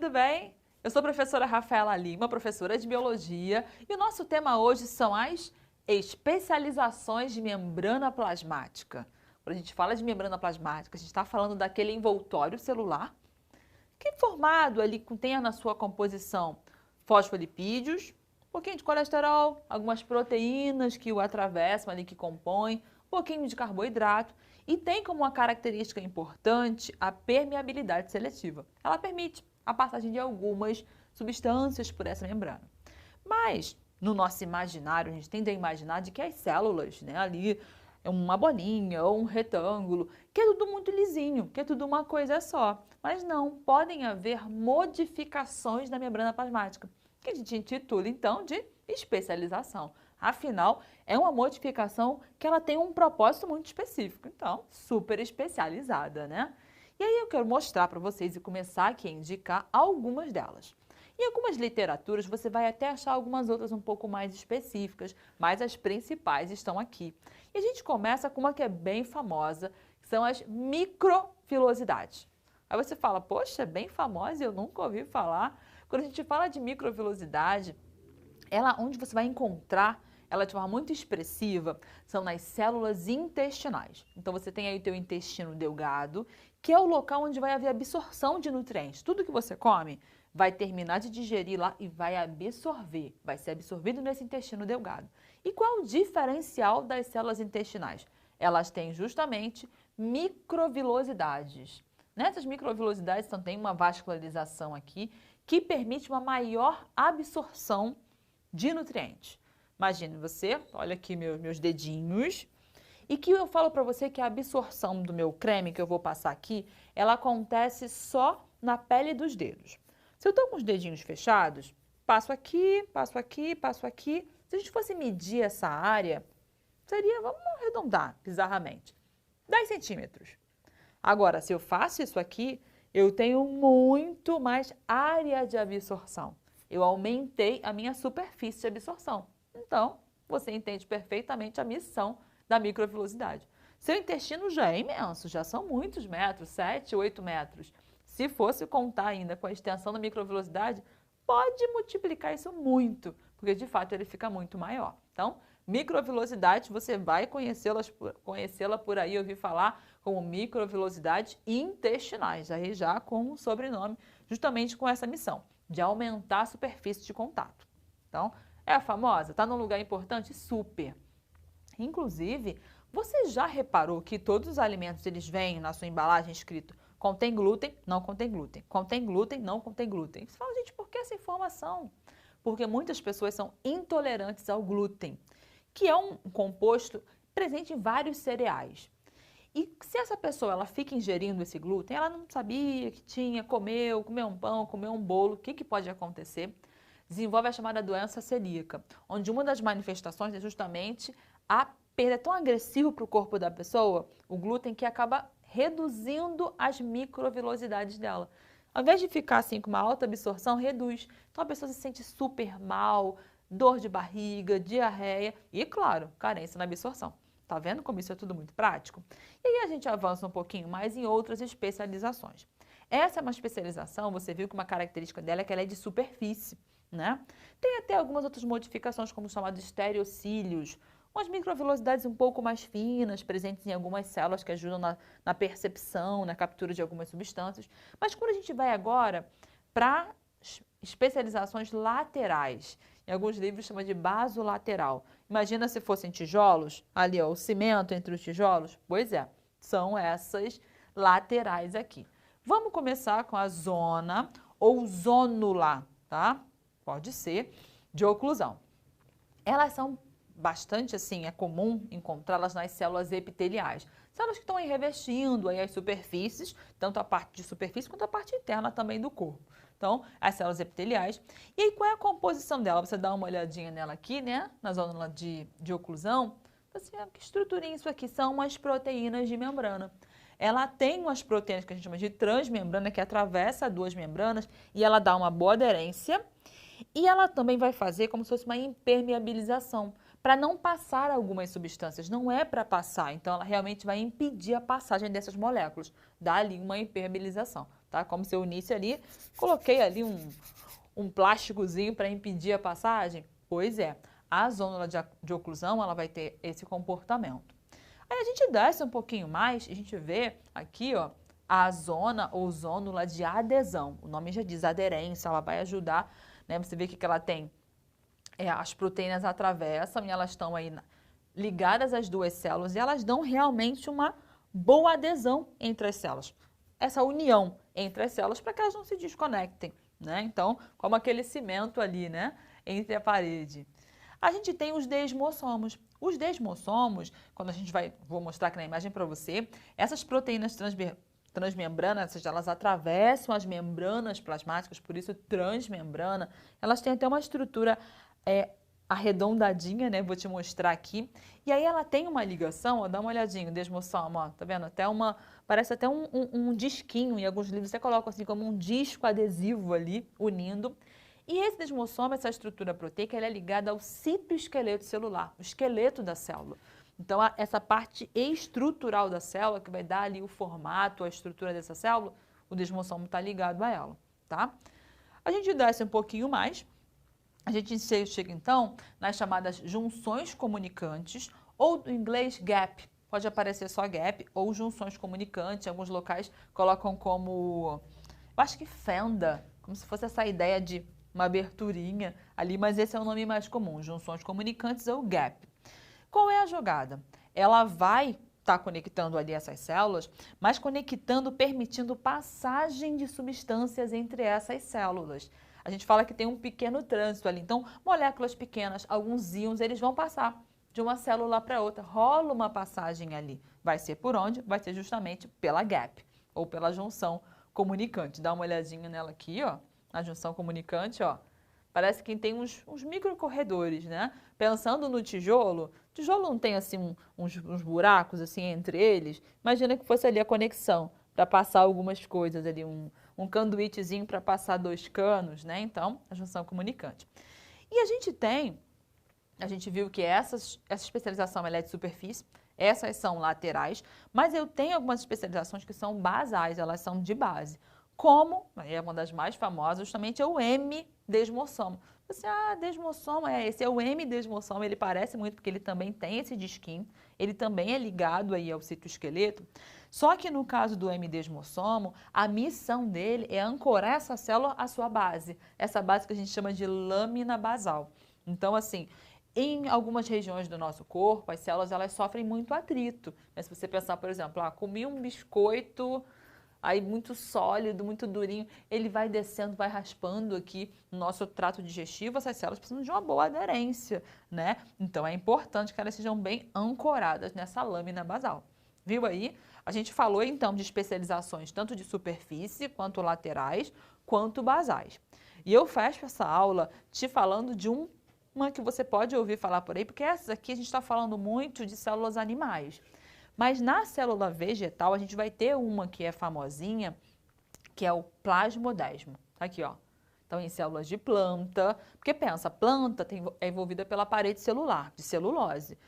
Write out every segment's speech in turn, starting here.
tudo bem? Eu sou a professora Rafaela Lima, professora de Biologia, e o nosso tema hoje são as especializações de membrana plasmática. Quando a gente fala de membrana plasmática, a gente está falando daquele envoltório celular que é formado ali, tem na sua composição fosfolipídios, um pouquinho de colesterol, algumas proteínas que o atravessam ali, que compõem, um pouquinho de carboidrato, e tem como uma característica importante a permeabilidade seletiva. Ela permite a passagem de algumas substâncias por essa membrana. Mas, no nosso imaginário, a gente tende a imaginar de que as células, né, ali, é uma bolinha ou um retângulo, que é tudo muito lisinho, que é tudo uma coisa só. Mas não, podem haver modificações na membrana plasmática, que a gente intitula, então, de especialização. Afinal, é uma modificação que ela tem um propósito muito específico, então, super especializada, né? E aí eu quero mostrar para vocês e começar aqui a indicar algumas delas. Em algumas literaturas você vai até achar algumas outras um pouco mais específicas, mas as principais estão aqui. E a gente começa com uma que é bem famosa, que são as microvilosidades. Aí você fala, poxa, é bem famosa e eu nunca ouvi falar. Quando a gente fala de microvilosidade, ela, onde você vai encontrar ela de forma muito expressiva, são nas células intestinais. Então você tem aí o teu intestino delgado, que é o local onde vai haver absorção de nutrientes. Tudo que você come vai terminar de digerir lá e vai absorver, vai ser absorvido nesse intestino delgado. E qual é o diferencial das células intestinais? Elas têm justamente microvilosidades. Nessas microvilosidades então, tem uma vascularização aqui que permite uma maior absorção de nutrientes. Imagine você, olha aqui meus dedinhos, e que eu falo para você que a absorção do meu creme que eu vou passar aqui, ela acontece só na pele dos dedos. Se eu estou com os dedinhos fechados, passo aqui, passo aqui, passo aqui. Se a gente fosse medir essa área, seria, vamos arredondar bizarramente, 10 centímetros. Agora, se eu faço isso aqui, eu tenho muito mais área de absorção. Eu aumentei a minha superfície de absorção. Então, você entende perfeitamente a missão da microvilosidade. Seu intestino já é imenso, já são muitos metros, 7, 8 metros. Se fosse contar ainda com a extensão da microvilosidade, pode multiplicar isso muito, porque de fato ele fica muito maior. Então, microvilosidade, você vai conhecê-la por aí, ouvir falar como microvilosidades intestinais, aí já com um sobrenome, justamente com essa missão, de aumentar a superfície de contato. Então, é a famosa? Está num lugar importante? Super! Inclusive, você já reparou que todos os alimentos eles vêm na sua embalagem escrito contém glúten, não contém glúten, contém glúten, não contém glúten. Você fala, gente, por que essa informação? Porque muitas pessoas são intolerantes ao glúten, que é um composto presente em vários cereais. E se essa pessoa ela fica ingerindo esse glúten, ela não sabia que tinha, comeu um pão, comeu um bolo, o que pode acontecer? Desenvolve a chamada doença celíaca, onde uma das manifestações é justamente a perda tão agressiva para o corpo da pessoa, o glúten, que acaba reduzindo as microvilosidades dela. Ao invés de ficar assim com uma alta absorção, reduz. Então a pessoa se sente super mal, dor de barriga, diarreia e, claro, carência na absorção. Tá vendo como isso é tudo muito prático? E aí a gente avança um pouquinho mais em outras especializações. Essa é uma especialização, você viu que uma característica dela é que ela é de superfície, né? Tem até algumas outras modificações, como os chamados estereocílios, umas microvilosidades um pouco mais finas, presentes em algumas células que ajudam na percepção, na captura de algumas substâncias. Mas quando a gente vai agora para especializações laterais, em alguns livros chama de basolateral. Imagina se fossem tijolos, ali ó, o cimento entre os tijolos. Pois é, são essas laterais aqui. Vamos começar com a zona ou zônula, tá? Pode ser de oclusão. Elas são bastante assim, é comum encontrá-las nas células epiteliais. Células que estão aí revestindo aí as superfícies, tanto a parte de superfície quanto a parte interna também do corpo. Então, as células epiteliais. E aí, qual é a composição dela? Você dá uma olhadinha nela aqui, né? Na zona de oclusão. Assim, que estruturinha isso aqui? São umas proteínas de membrana. Ela tem umas proteínas que a gente chama de transmembrana, que atravessa duas membranas e ela dá uma boa aderência. E ela também vai fazer como se fosse uma impermeabilização, para não passar algumas substâncias, não é para passar, então ela realmente vai impedir a passagem dessas moléculas, dá ali uma impermeabilização. tá? Como se eu unisse ali, coloquei ali um plásticozinho para impedir a passagem. Pois é, a zônula de oclusão, ela vai ter esse comportamento. Aí a gente desce um pouquinho mais, a gente vê aqui, ó, a zona ou zônula de adesão. O nome já diz aderência, ela vai ajudar, né? Você vê que ela tem, as proteínas atravessam e elas estão aí ligadas às duas células e elas dão realmente uma boa adesão entre as células. Essa união entre as células para que elas não se desconectem, né? Então, como aquele cimento ali, né? Entre a parede. A gente tem os desmossomos. Os desmossomos, quando a gente vou mostrar aqui na imagem para você, essas proteínas transmembranas, ou seja, elas atravessam as membranas plasmáticas, por isso transmembrana, elas têm até uma estrutura arredondadinha, né? Vou te mostrar aqui. E aí ela tem uma ligação, ó, dá uma olhadinha, o desmossomo, ó, tá vendo? Parece até um disquinho, em alguns livros você coloca assim como um disco adesivo ali, unindo. E esse desmossomo, essa estrutura proteica, ela é ligada ao citoesqueleto celular, o esqueleto da célula. Então, essa parte estrutural da célula, que vai dar ali o formato, a estrutura dessa célula, o desmossomo está ligado a ela, tá? A gente desce um pouquinho mais, a gente chega então nas chamadas junções comunicantes, ou em inglês gap, pode aparecer só gap, ou junções comunicantes, em alguns locais colocam como, eu acho que fenda, como se fosse essa ideia de uma aberturinha ali, mas esse é o nome mais comum, junções comunicantes ou gap. Qual é a jogada? Ela vai estar conectando ali essas células, mas conectando, permitindo passagem de substâncias entre essas células. A gente fala que tem um pequeno trânsito ali, então moléculas pequenas, alguns íons, eles vão passar de uma célula para outra, rola uma passagem ali. Vai ser por onde? Vai ser justamente pela gap, ou pela junção comunicante. Dá uma olhadinha nela aqui, ó. A junção comunicante, ó, parece que tem uns microcorredores, né? Pensando no tijolo não tem assim uns buracos assim entre eles. Imagina que fosse ali a conexão para passar algumas coisas ali, um canduítezinho para passar dois canos, né? Então, a junção comunicante. E a gente viu que essa especialização ela é de superfície, essas são laterais, mas eu tenho algumas especializações que são basais, elas são de base. Como, é uma das mais famosas, justamente é o M-desmossomo. Você, desmossomo, esse é o M-desmossomo, ele parece muito porque ele também tem esse disquinho, ele também é ligado aí ao citoesqueleto. Só que no caso do M-desmossomo, a missão dele é ancorar essa célula à sua base, essa base que a gente chama de lâmina basal. Então, assim, em algumas regiões do nosso corpo, as células elas sofrem muito atrito. Se você pensar, por exemplo, comi um biscoito aí muito sólido, muito durinho, ele vai descendo, vai raspando aqui no nosso trato digestivo, essas células precisam de uma boa aderência, né? Então é importante que elas sejam bem ancoradas nessa lâmina basal. Viu aí? A gente falou então de especializações tanto de superfície, quanto laterais, quanto basais. E eu fecho essa aula te falando de uma que você pode ouvir falar por aí, porque essas aqui a gente está falando muito de células animais. Mas na célula vegetal, a gente vai ter uma que é famosinha, que é o plasmodesmo. Aqui, ó. Então, em células de planta, porque pensa, a planta é envolvida pela parede celular, de celulose.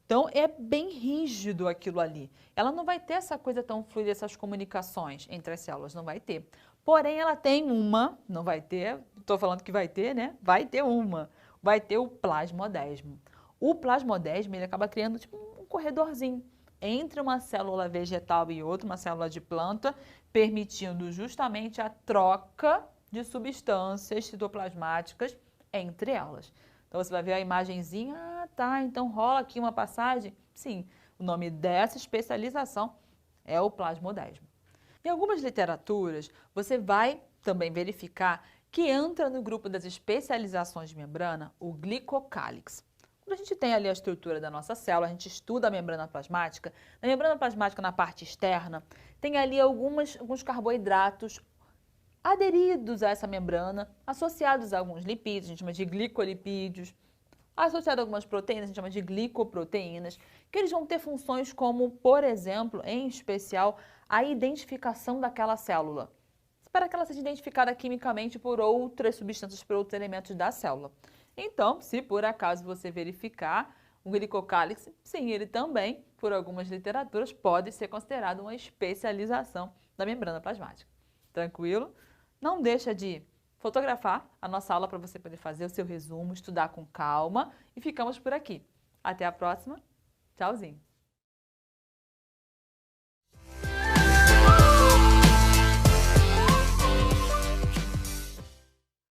Então, é bem rígido aquilo ali. Ela não vai ter essa coisa tão fluida, essas comunicações entre as células, não vai ter. Porém, ela tem uma, não vai ter, estou falando que vai ter, né? Vai ter uma. Vai ter o plasmodesmo. O plasmodesmo, ele acaba criando tipo um corredorzinho entre uma célula vegetal e outra, uma célula de planta, permitindo justamente a troca de substâncias citoplasmáticas entre elas. Então, você vai ver a imagenzinha, então rola aqui uma passagem. Sim, o nome dessa especialização é o plasmodesmo. Em algumas literaturas, você vai também verificar que entra no grupo das especializações de membrana o glicocálix. Quando a gente tem ali a estrutura da nossa célula, a gente estuda a membrana plasmática. Na membrana plasmática, na parte externa, tem ali alguns carboidratos aderidos a essa membrana, associados a alguns lipídios, a gente chama de glicolipídios, associado a algumas proteínas, a gente chama de glicoproteínas, que eles vão ter funções como, por exemplo, em especial, a identificação daquela célula, para que ela seja identificada quimicamente por outras substâncias, por outros elementos da célula. Então, se por acaso você verificar o glicocálix, sim, ele também, por algumas literaturas, pode ser considerado uma especialização da membrana plasmática. Tranquilo? Não deixa de fotografar a nossa aula para você poder fazer o seu resumo, estudar com calma e ficamos por aqui. Até a próxima. Tchauzinho.